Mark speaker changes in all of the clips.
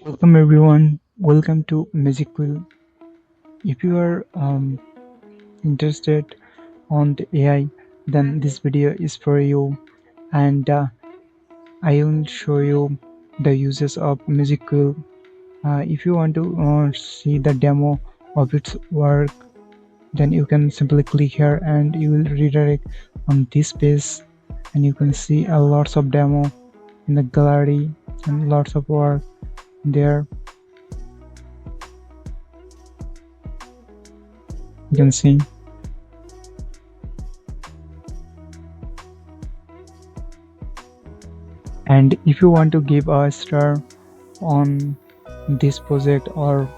Speaker 1: Welcome everyone. Welcome to Magic Quill. If you are interested on the AI, then this video is for you. And I will show you the uses of Magic Quill. If you want to see the demo of its work, then you can simply click here, and you will redirect on this page, and you can see a lots of demo in the gallery and lots of work there. You can see. And if you want to give a star on this project or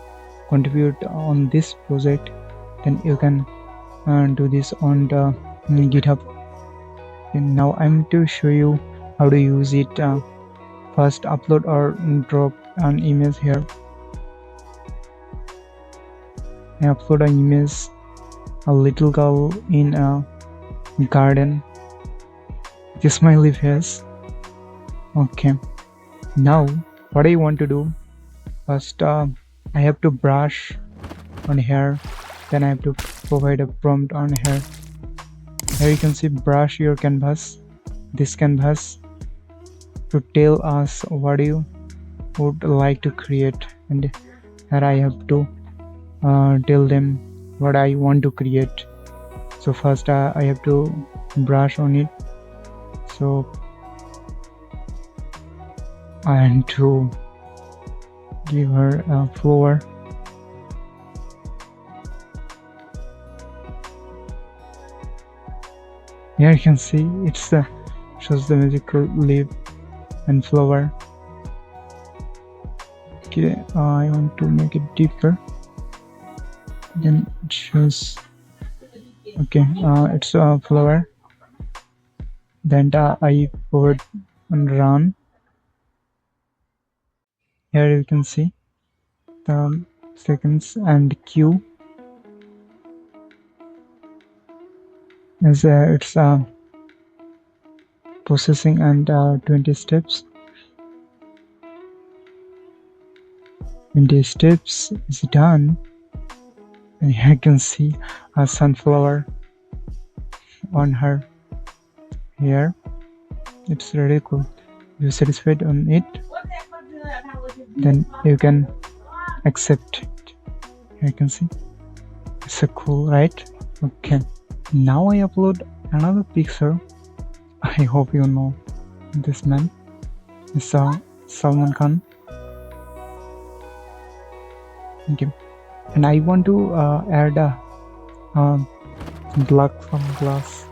Speaker 1: contribute on this project, then you can do this on the GitHub. And now I'm to show you how to use it. First, upload or drop an image here. I upload an image, a little girl in a garden, the smiley face. Okay, now what I want to do, first I have to brush on hair, then I have to provide a prompt on hair. Here you can see brush your canvas, this canvas, to tell us what you would like to create, and here I have to tell them what I want to create. So first I have to brush on it, so I want to give her a flower. Here you can see it's shows the magical leaf and flower. Okay, I want to make it deeper. Then it shows. Okay, it's a flower. Then I forward and run. Here you can see the seconds and queue. As it's processing and 20 steps. 20 steps is done, and here you can see a sunflower on her hair. It's really cool. If you're satisfied on it, then you can accept it. Here you can see it's so cool, right? Okay, now I upload another picture. I hope you know this man. It's Salman Khan. Okay, and I want to add a black sunglass.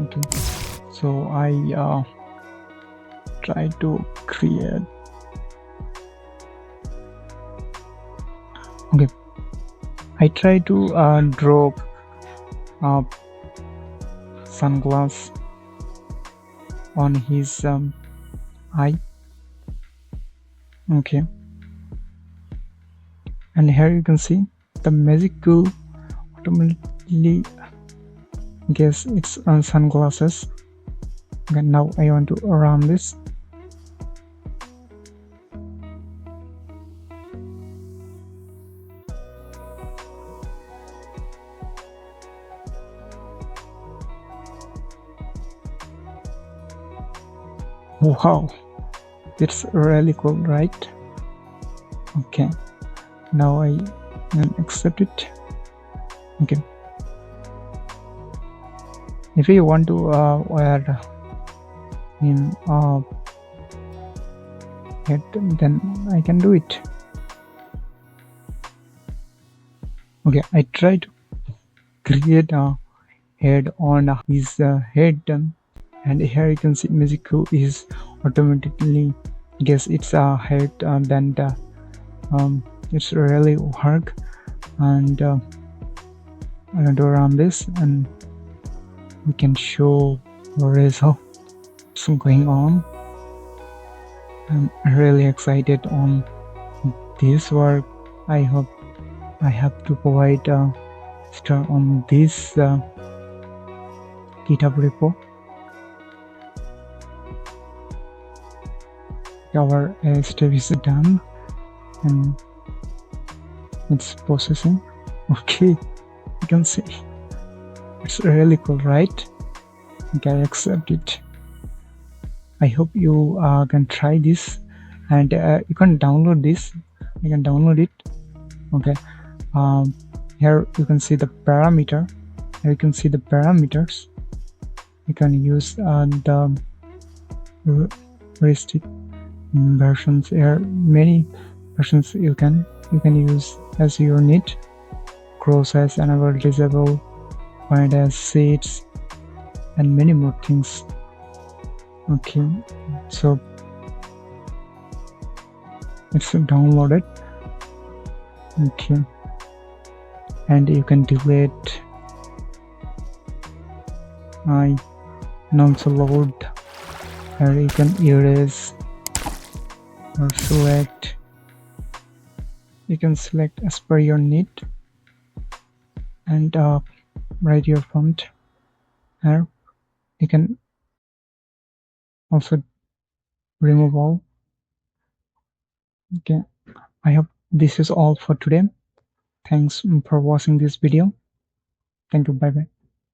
Speaker 1: Okay, so I try to create. Okay, I try to draw sunglass on his eye. Okay, and here you can see the magic tool automatically guess it's on sunglasses. Okay, now I want to run this. Wow, it's really cool, right? Okay, now I accept it. Okay, if you want to wear in head, then I can do it. Okay, I try to create a head on his head, and here you can see musical is automatically guess it's a head, and then it's really work. And I'm going to run this, and we can show the results going on. I'm really excited on this work. I hope I have to provide a star on this GitHub repo. our step is done and it's processing. Okay, you can see it's really cool, right? Okay, I accept it. I hope you can try this, and you can download this. You can download it. Okay, here you can see the parameter. Here you can see the parameters. You can use the realistic versions. Here many versions you can use as your need. Grow size, enable, disable, find as seeds, and many more things. Okay, so it's downloaded. Okay, and you can delete. I also load. Here you can erase or select. You can select as per your need and write your font. Here you can also remove all. Okay, I hope this is all for today. Thanks for watching this video. Thank you. Bye bye.